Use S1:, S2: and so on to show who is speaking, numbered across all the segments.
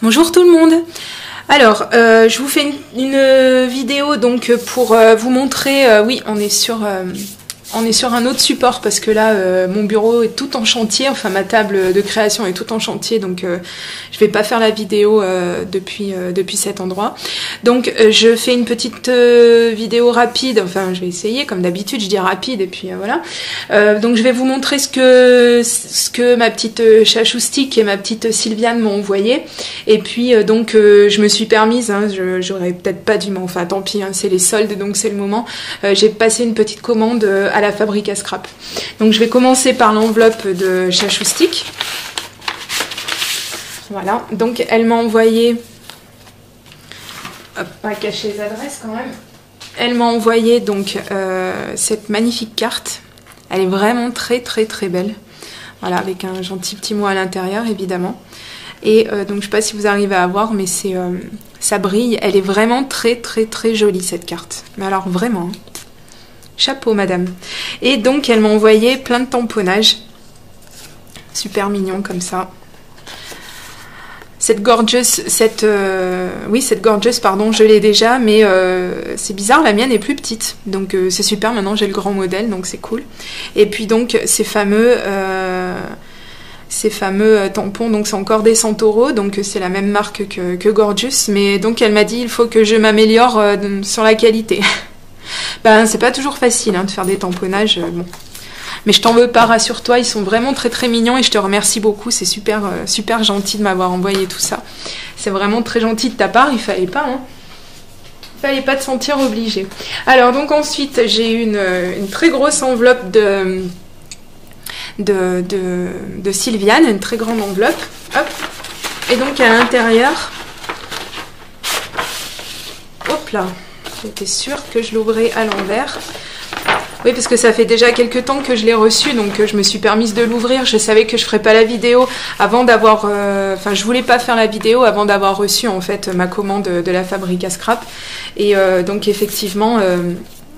S1: Bonjour tout le monde. Alors, je vous fais une vidéo donc pour vous montrer. Oui, on est sur un autre support parce que là, mon bureau est tout en chantier. Enfin, ma table de création est tout en chantier, donc je vais pas faire la vidéo depuis cet endroit. Donc, je fais une petite vidéo rapide. Enfin, je vais essayer, comme d'habitude, je dis rapide et puis voilà. Donc, je vais vous montrer ce que ma petite Chachoustique et ma petite Sylviane m'ont envoyé. Et puis, donc, je me suis permise. Hein, j'aurais peut-être pas dû, mais enfin, tant pis. Hein, c'est les soldes, donc c'est le moment. J'ai passé une petite commande à la fabrique à scrap. Donc je vais commencer par l'enveloppe de Chachoustique. Voilà, donc elle m'a envoyé, hop, pas cacher les adresses quand même. Elle m'a envoyé donc cette magnifique carte. Elle est vraiment très belle. Voilà, avec un gentil petit mot à l'intérieur évidemment. Et donc je sais pas si vous arrivez à voir, mais c'est ça brille. Elle est vraiment très jolie cette carte. Mais alors vraiment. Chapeau madame. Et donc elle m'a envoyé plein de tamponnages. Super mignon comme ça. Cette gorgeous, oui cette gorgeous pardon, je l'ai déjà, mais c'est bizarre, la mienne est plus petite. Donc c'est super, maintenant j'ai le grand modèle, donc c'est cool. Et puis donc ces fameux tampons, donc c'est encore des Santoro, donc c'est la même marque que Gorgeous, mais donc elle m'a dit il faut que je m'améliore sur la qualité. Ben, c'est pas toujours facile hein, de faire des tamponnages, bon. Mais je t'en veux pas, rassure-toi, ils sont vraiment très mignons et je te remercie beaucoup, c'est super gentil de m'avoir envoyé tout ça. C'est vraiment très gentil de ta part, il fallait pas, hein. Il fallait pas te sentir obligé. Alors donc ensuite, j'ai une très grosse enveloppe de Sylviane, une très grande enveloppe, hop. Et donc à l'intérieur, hop là. J'étais sûre que je l'ouvrais à l'envers. Oui, parce que ça fait déjà quelques temps que je l'ai reçu, donc je me suis permise de l'ouvrir. Je savais que je ferais pas la vidéo avant d'avoir... Enfin, je voulais pas faire la vidéo avant d'avoir reçu, en fait, ma commande de la fabrique à scrap. Et donc, effectivement...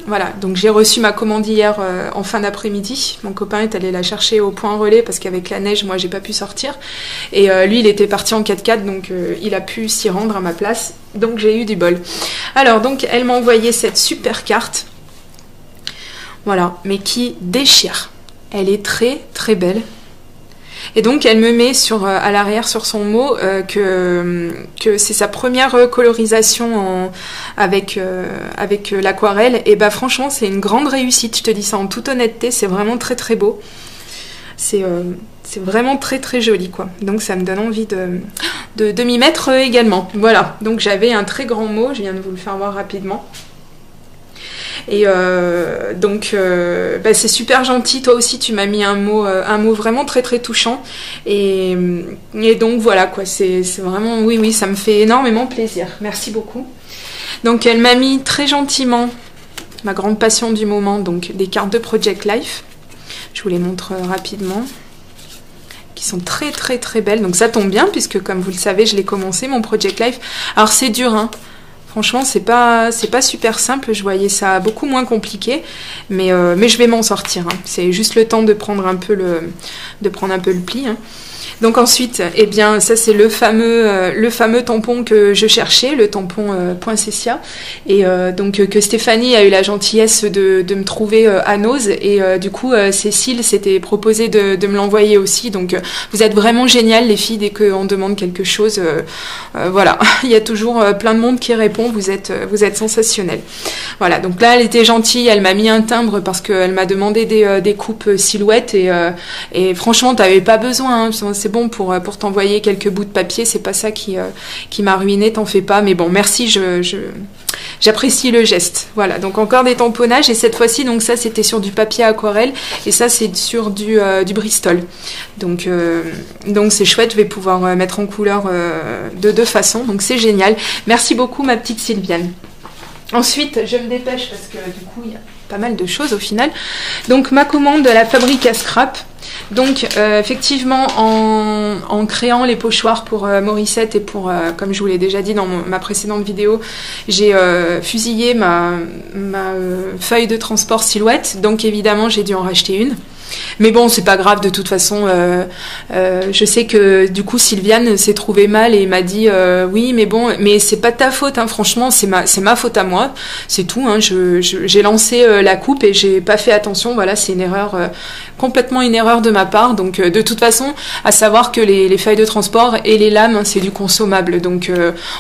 S1: voilà, donc j'ai reçu ma commande hier en fin d'après-midi. Mon copain est allé la chercher au point relais parce qu'avec la neige, moi, j'ai pas pu sortir. Et lui, il était parti en 4x4, donc il a pu s'y rendre à ma place. Donc j'ai eu du bol. Alors, donc, elle m'a envoyé cette super carte. Voilà, mais qui déchire. Elle est très belle. Et donc elle me met à l'arrière sur son mot que c'est sa première colorisation avec l'aquarelle. Et bah franchement c'est une grande réussite, je te dis ça en toute honnêteté, c'est vraiment très beau. C'est vraiment très joli quoi. Donc ça me donne envie de m'y mettre également. Voilà, donc j'avais un très grand mot, je viens de vous le faire voir rapidement. Et donc bah, c'est super gentil, toi aussi tu m'as mis un mot vraiment très touchant et donc voilà quoi, c'est vraiment, oui ça me fait énormément plaisir, merci beaucoup. Donc elle m'a mis très gentiment ma grande passion du moment, donc des cartes de Project Life, je vous les montre rapidement, qui sont très belles, donc ça tombe bien puisque comme vous le savez je l'ai commencé mon Project Life. Alors c'est dur hein. Franchement, c'est pas super simple, je voyais ça beaucoup moins compliqué, mais je vais m'en sortir. Hein. C'est juste le temps de prendre un peu le pli. Hein. Donc ensuite, eh bien, ça c'est le fameux tampon que je cherchais, le tampon Poinsettia, et donc que Stéphanie a eu la gentillesse de me trouver à Nose, et du coup Cécile s'était proposée de me l'envoyer aussi. Donc vous êtes vraiment géniales les filles, dès qu'on demande quelque chose, voilà, il y a toujours plein de monde qui répond. Vous êtes sensationnelles. Voilà, donc là elle était gentille, elle m'a mis un timbre parce qu'elle m'a demandé des coupes silhouettes et franchement t'avais pas besoin. Hein. C'est bon pour t'envoyer quelques bouts de papier, c'est pas ça qui m'a ruiné, t'en fais pas, mais bon merci, j'apprécie le geste. Voilà, donc encore des tamponnages, et cette fois-ci donc ça c'était sur du papier aquarelle et ça c'est sur du Bristol, donc c'est chouette, je vais pouvoir mettre en couleur de deux façons, donc c'est génial. Merci beaucoup ma petite Sylviane. Ensuite je me dépêche parce que du coup il y a pas mal de choses au final. Donc ma commande de la fabrique à scrap. Donc effectivement en créant les pochoirs pour Morissette et pour, comme je vous l'ai déjà dit dans ma précédente vidéo, j'ai fusillé ma feuille de transport silhouette, donc évidemment j'ai dû en racheter une. Mais bon, c'est pas grave de toute façon. Je sais que du coup Sylviane s'est trouvée mal et m'a dit oui, mais bon, mais c'est pas de ta faute, hein, franchement, c'est ma faute à moi, c'est tout. Hein, j'ai lancé la coupe et j'ai pas fait attention. Voilà, c'est une erreur, complètement une erreur de ma part. Donc de toute façon, à savoir que les feuilles de transport et les lames, hein, c'est du consommable. Donc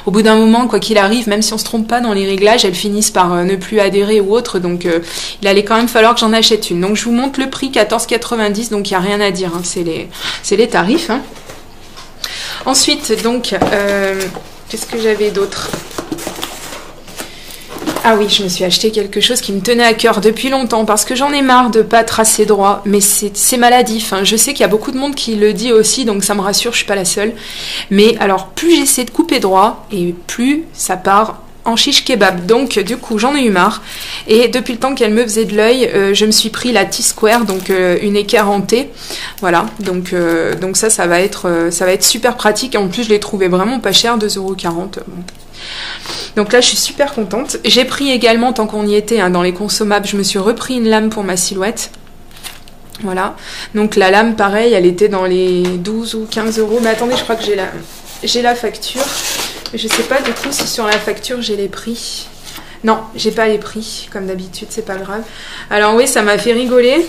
S1: au bout d'un moment, quoi qu'il arrive, même si on se trompe pas dans les réglages, elles finissent par ne plus adhérer ou autre. Donc il allait quand même falloir que j'en achète une. Donc je vous montre le prix, 14,90, donc il n'y a rien à dire, hein, c'est les tarifs. Hein. Ensuite, donc, qu'est-ce que j'avais d'autre? Ah oui, je me suis acheté quelque chose qui me tenait à cœur depuis longtemps, parce que j'en ai marre de pas tracer droit, mais c'est maladif. Hein. Je sais qu'il y a beaucoup de monde qui le dit aussi, donc ça me rassure, je suis pas la seule. Mais alors, plus j'essaie de couper droit, et plus ça part en shish kebab. Donc du coup j'en ai eu marre et depuis le temps qu'elle me faisait de l'œil, je me suis pris la T-Square, donc une équerre en T. Voilà, donc ça va être super pratique et en plus je l'ai trouvé vraiment pas cher, 2,40 €. Bon. Donc là je suis super contente. J'ai pris également, tant qu'on y était, hein, dans les consommables, je me suis repris une lame pour ma silhouette. Voilà, donc la lame pareil, elle était dans les 12 ou 15 €. Mais attendez, je crois que j'ai la facture. Je sais pas du coup si sur la facture j'ai les prix. Non, j'ai pas les prix, comme d'habitude, c'est pas grave. Alors oui, ça m'a fait rigoler.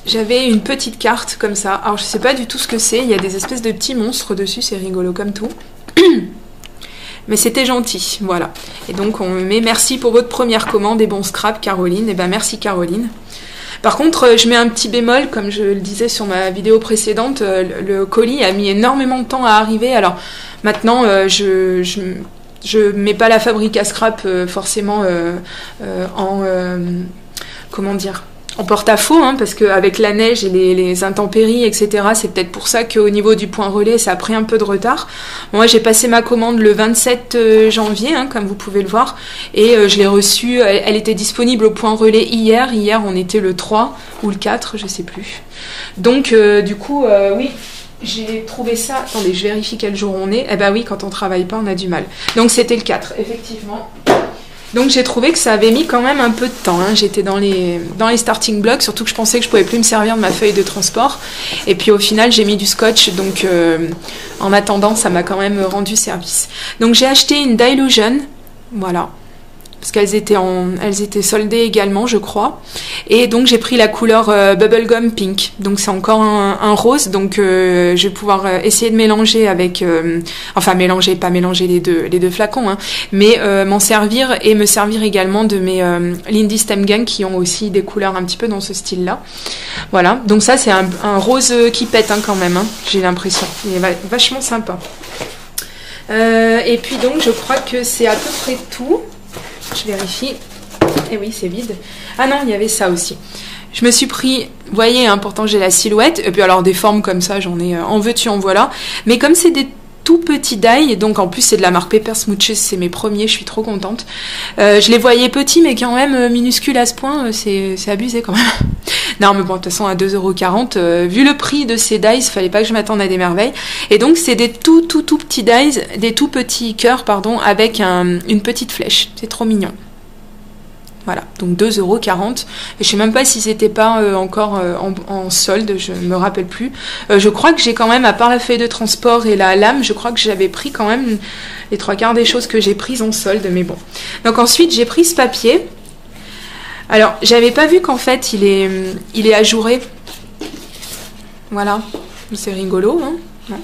S1: J'avais une petite carte comme ça. Alors je sais pas du tout ce que c'est, il y a des espèces de petits monstres dessus, c'est rigolo comme tout. Mais c'était gentil, voilà. Et donc on me met merci pour votre première commande et bon scrap Caroline. Et ben merci Caroline. Par contre, je mets un petit bémol, comme je le disais sur ma vidéo précédente, le colis a mis énormément de temps à arriver. Alors maintenant, je mets pas la fabrique à scrap forcément comment dire, en porte-à-faux, hein, parce qu'avec la neige et les intempéries, etc., c'est peut-être pour ça qu'au niveau du point relais, ça a pris un peu de retard. Moi, j'ai passé ma commande le 27 janvier, hein, comme vous pouvez le voir, et je l'ai reçue, elle était disponible au point relais hier. Hier, on était le 3 ou le 4, je sais plus. Donc, du coup, oui, j'ai trouvé ça... Attendez, je vérifie quel jour on est. Eh ben oui, quand on travaille pas, on a du mal. Donc, c'était le 4, effectivement. Donc j'ai trouvé que ça avait mis quand même un peu de temps, hein. J'étais dans les starting blocks, surtout que je pensais que je pouvais plus me servir de ma feuille de transport. Et puis au final j'ai mis du scotch, donc en attendant ça m'a quand même rendu service. Donc j'ai acheté une Dylusion, voilà, parce qu'elles étaient soldées également, je crois. Et donc j'ai pris la couleur Bubblegum Pink. Donc c'est encore un rose, donc je vais pouvoir essayer de mélanger avec... enfin mélanger, pas mélanger les deux flacons, hein, mais m'en servir et me servir également de mes Lindy Stem Gang qui ont aussi des couleurs un petit peu dans ce style-là. Voilà, donc ça c'est un rose qui pète, hein, quand même, hein, j'ai l'impression. Il est vachement sympa. Et puis donc je crois que c'est à peu près tout. Je vérifie. Et oui, c'est vide. Ah non, il y avait ça aussi. Je me suis pris, vous voyez, hein, pourtant j'ai la silhouette. Et puis alors des formes comme ça, j'en ai en veux-tu, en voilà. Mais comme c'est des tout petits die, donc en plus c'est de la marque Paper Smooches, c'est mes premiers, je suis trop contente. Je les voyais petits, mais quand même minuscules à ce point, c'est abusé quand même. Non, mais bon, de toute façon, à 2,40 €, vu le prix de ces dies, il fallait pas que je m'attende à des merveilles. Et donc, c'est des tout petits dies, des tout petits cœurs, pardon, avec une petite flèche. C'est trop mignon. Voilà, donc 2,40 €. Je sais même pas si c'était pas encore en solde, je me rappelle plus. Je crois que j'ai quand même, à part la feuille de transport et la lame, je crois que j'avais pris quand même les 3/4 des choses que j'ai prises en solde, mais bon. Donc ensuite, j'ai pris ce papier. Alors, j'avais pas vu qu'en fait, il est ajouré. Voilà, c'est rigolo, hein. Ouais.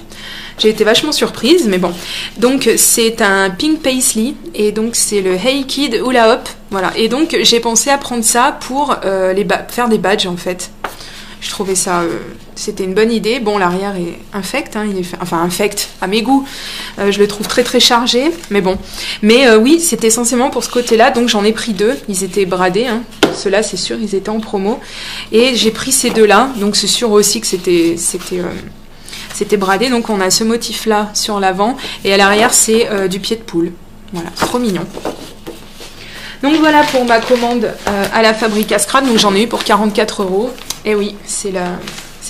S1: J'ai été vachement surprise, mais bon. Donc, c'est un Pink Paisley, et donc c'est le Hey Kid Hula Hop. Voilà, et donc j'ai pensé à prendre ça pour faire des badges, en fait. Je trouvais ça... c'était une bonne idée. Bon, l'arrière est infect, hein, enfin infect à mes goûts. Je le trouve très très chargé, mais bon. Mais oui, c'était essentiellement pour ce côté-là, donc j'en ai pris 2. Ils étaient bradés, hein. Ceux-là, c'est sûr, ils étaient en promo. Et j'ai pris ces 2-là, donc c'est sûr aussi que c'était bradé. Donc on a ce motif-là sur l'avant, et à l'arrière, c'est du pied de poule. Voilà, trop mignon. Donc voilà pour ma commande à la fabrique à scrap. Donc j'en ai eu pour 44 €. Et oui, c'est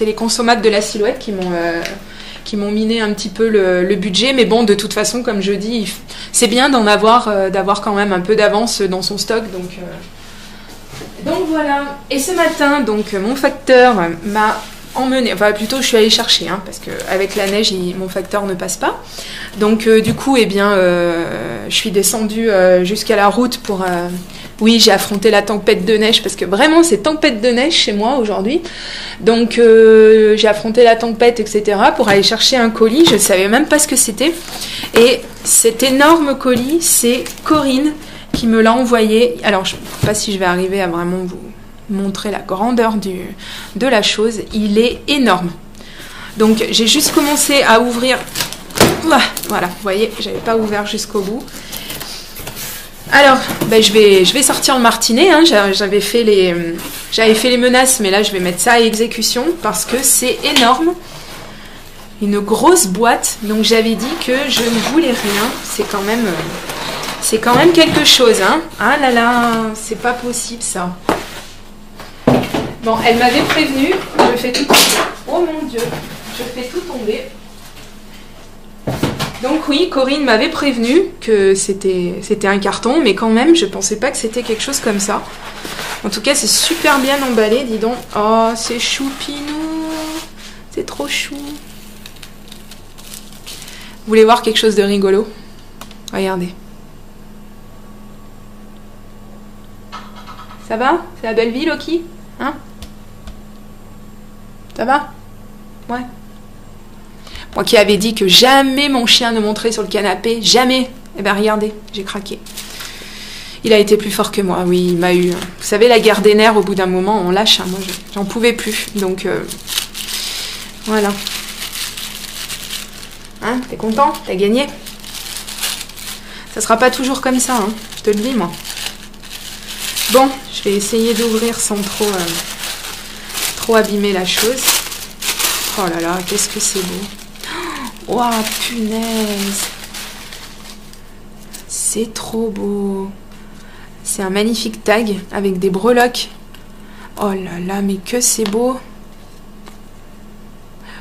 S1: les consommables de la silhouette qui m'ont miné un petit peu le budget. Mais bon, de toute façon, comme je dis, c'est bien d'avoir quand même un peu d'avance dans son stock. Donc voilà, et ce matin, donc mon facteur m'a emmené, enfin plutôt je suis allée chercher, hein, parce qu'avec la neige, mon facteur ne passe pas. Donc du coup, eh bien, je suis descendue jusqu'à la route pour... oui, j'ai affronté la tempête de neige, parce que vraiment, c'est tempête de neige chez moi aujourd'hui. Donc j'ai affronté la tempête, etc., pour aller chercher un colis. Je ne savais même pas ce que c'était. Et cet énorme colis, c'est Corinne qui me l'a envoyé. Alors, je ne sais pas si je vais arriver à vraiment vous montrer la grandeur de la chose. Il est énorme. Donc, j'ai juste commencé à ouvrir. Voilà, vous voyez, j'avais pas ouvert jusqu'au bout. Alors, ben, je vais sortir le martinet. Hein. J'avais fait les menaces, mais là, je vais mettre ça à exécution parce que c'est énorme. Une grosse boîte. Donc, j'avais dit que je ne voulais rien. C'est quand même quelque chose, hein. Ah là là, c'est pas possible ça. Bon, elle m'avait prévenu, je fais tout tomber. Oh mon Dieu, je fais tout tomber. Donc oui, Corinne m'avait prévenu que c'était un carton, mais quand même, je pensais pas que c'était quelque chose comme ça. En tout cas, c'est super bien emballé, dis donc. Oh, c'est choupinou. C'est trop chou. Vous voulez voir quelque chose de rigolo? Regardez. Ça va? C'est la belle vie, Loki? Hein? Ça va? Ouais. Moi qui avais dit que jamais mon chien ne monterait sur le canapé, jamais. Eh bien, regardez, j'ai craqué. Il a été plus fort que moi, oui, il m'a eu. Vous savez, la guerre des nerfs, au bout d'un moment, on lâche. Hein. Moi, j'en pouvais plus. Donc, voilà. Hein? T'es content? T'as gagné? Ça sera pas toujours comme ça, hein. Je te le dis, moi. Bon, je vais essayer d'ouvrir sans trop abîmer la chose. Oh là là, qu'est-ce que c'est beau. Oh, punaise. C'est trop beau. C'est un magnifique tag avec des breloques. Oh là là, mais que c'est beau.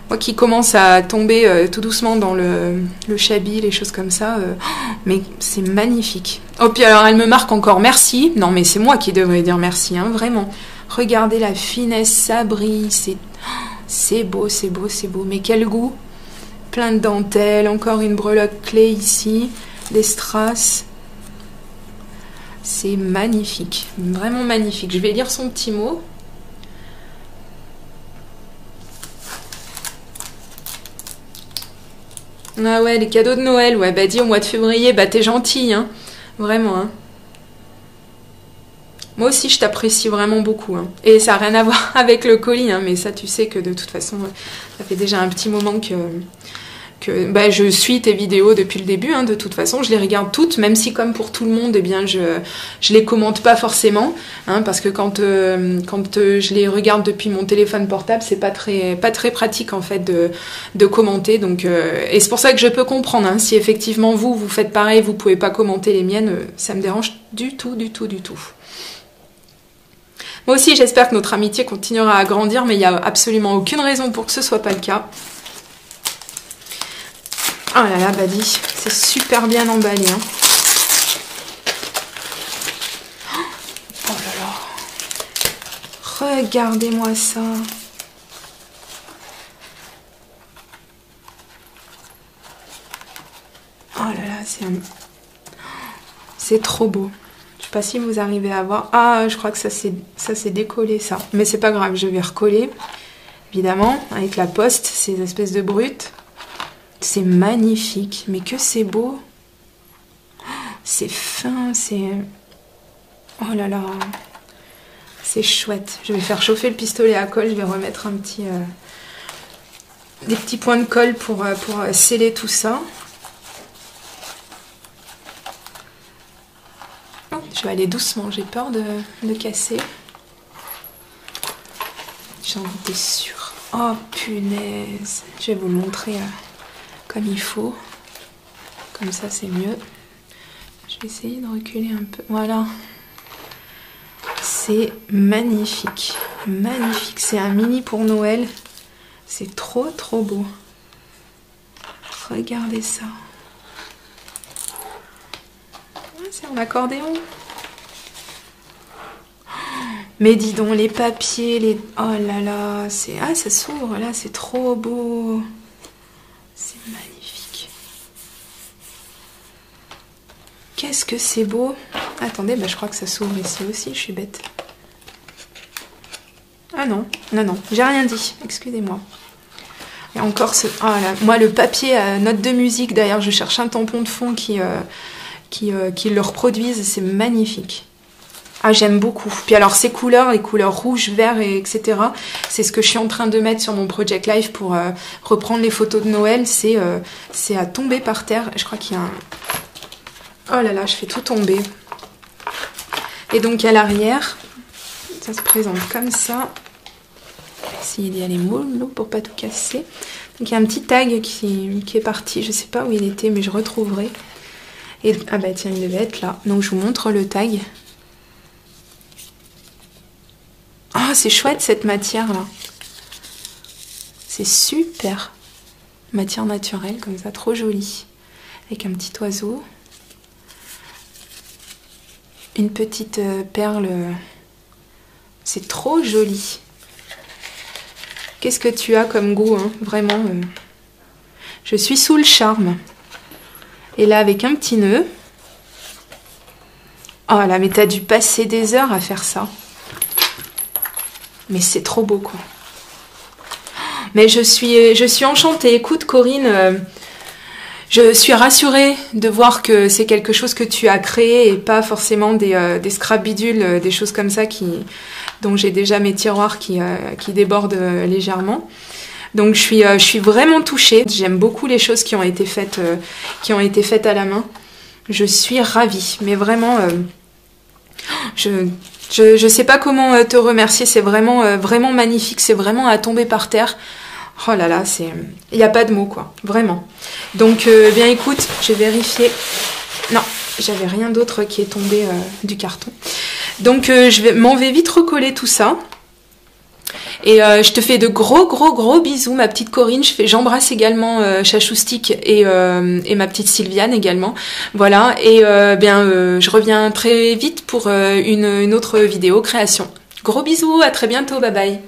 S1: Moi qui commence à tomber tout doucement dans le chablis, les choses comme ça, mais c'est magnifique. Oh, puis alors elle me marque encore merci. Non, mais c'est moi qui devrais dire merci, hein, vraiment. Regardez la finesse, ça brille, c'est beau, c'est beau, c'est beau. Mais quel goût! Plein de dentelles, encore une breloque clé ici, des strass. C'est magnifique, vraiment magnifique. Je vais lire son petit mot. Ah ouais, les cadeaux de Noël, ouais, bah dis au mois de février, bah t'es gentil, hein, vraiment, hein. Moi aussi, je t'apprécie vraiment beaucoup, hein. Et ça n'a rien à voir avec le colis, hein, mais ça, tu sais que de toute façon, ça fait déjà un petit moment que bah, je suis tes vidéos depuis le début, hein, de toute façon, je les regarde toutes, même si comme pour tout le monde, eh bien, je les commente pas forcément, hein, parce que quand je les regarde depuis mon téléphone portable, c'est pas très pratique en fait de commenter, donc et c'est pour ça que je peux comprendre, hein, si effectivement vous faites pareil, vous pouvez pas commenter les miennes, ça me dérange du tout. Moi aussi, j'espère que notre amitié continuera à grandir, mais il n'y a absolument aucune raison pour que ce soit pas le cas. Oh là là, Badi, c'est super bien emballé. Hein. Oh là là. Regardez-moi ça. Oh là là, c'est trop beau. Je sais pas si vous arrivez à voir. Ah, je crois que ça s'est décollé, ça. Mais c'est pas grave, je vais recoller. Évidemment, avec la poste, ces espèces de brutes. C'est magnifique, mais que c'est beau. C'est fin, c'est... Oh là là. C'est chouette. Je vais faire chauffer le pistolet à colle. Je vais remettre des petits points de colle pour sceller tout ça. Je vais aller doucement. J'ai peur de casser. J'en étais sûre. Oh punaise. Je vais vous le montrer... comme il faut, comme ça c'est mieux. Je vais essayer de reculer un peu, voilà. C'est magnifique, magnifique, c'est un mini pour Noël, c'est trop beau. Regardez ça. C'est en accordéon. Mais dis donc, les papiers, les... Oh là là, c'est... Ah, ça s'ouvre, là, c'est trop beau. C'est magnifique. Qu'est-ce que c'est beau. Attendez, bah, je crois que ça s'ouvre ici aussi, je suis bête. Ah non, non, non, j'ai rien dit, excusez-moi. Et encore ce... Oh là, moi, le papier à notes de musique, d'ailleurs, je cherche un tampon de fond qui le reproduise, c'est magnifique. Ah, j'aime beaucoup. Puis alors ces couleurs, les couleurs rouge, vert, etc. C'est ce que je suis en train de mettre sur mon Project Live pour reprendre les photos de Noël. C'est à tomber par terre. Je crois qu'il y a un... Oh là là, je fais tout tomber. Et donc à l'arrière, ça se présente comme ça. Je vais essayer d'y aller mollo pour pas tout casser. Donc il y a un petit tag qui est parti. Je sais pas où il était, mais je retrouverai. Et, ah bah tiens, il devait être là. Donc je vous montre le tag. Ah, c'est chouette cette matière là. C'est super. Matière naturelle comme ça, trop jolie. Avec un petit oiseau. Une petite perle. C'est trop joli. Qu'est-ce que tu as comme goût, hein? Vraiment. Je suis sous le charme. Et là, avec un petit nœud. Oh là, mais t'as dû passer des heures à faire ça. Mais c'est trop beau, quoi. Mais je suis enchantée. Écoute, Corinne, je suis rassurée de voir que c'est quelque chose que tu as créé et pas forcément des scrap bidules, des choses comme ça dont j'ai déjà mes tiroirs qui débordent légèrement. Donc je suis vraiment touchée. J'aime beaucoup les choses qui ont été faites à la main. Je suis ravie, mais vraiment, je sais pas comment te remercier. C'est vraiment vraiment magnifique. C'est vraiment à tomber par terre. Oh là là, il n'y a pas de mots, quoi, vraiment. Donc, bien écoute, j'ai vérifié. Non, j'avais rien d'autre qui est tombé du carton. Donc, je m'en vais vite recoller tout ça. Et je te fais de gros bisous, ma petite Corinne. J'embrasse également Chachoustic et ma petite Sylviane également. Voilà, et je reviens très vite pour une autre vidéo création. Gros bisous, à très bientôt, bye bye.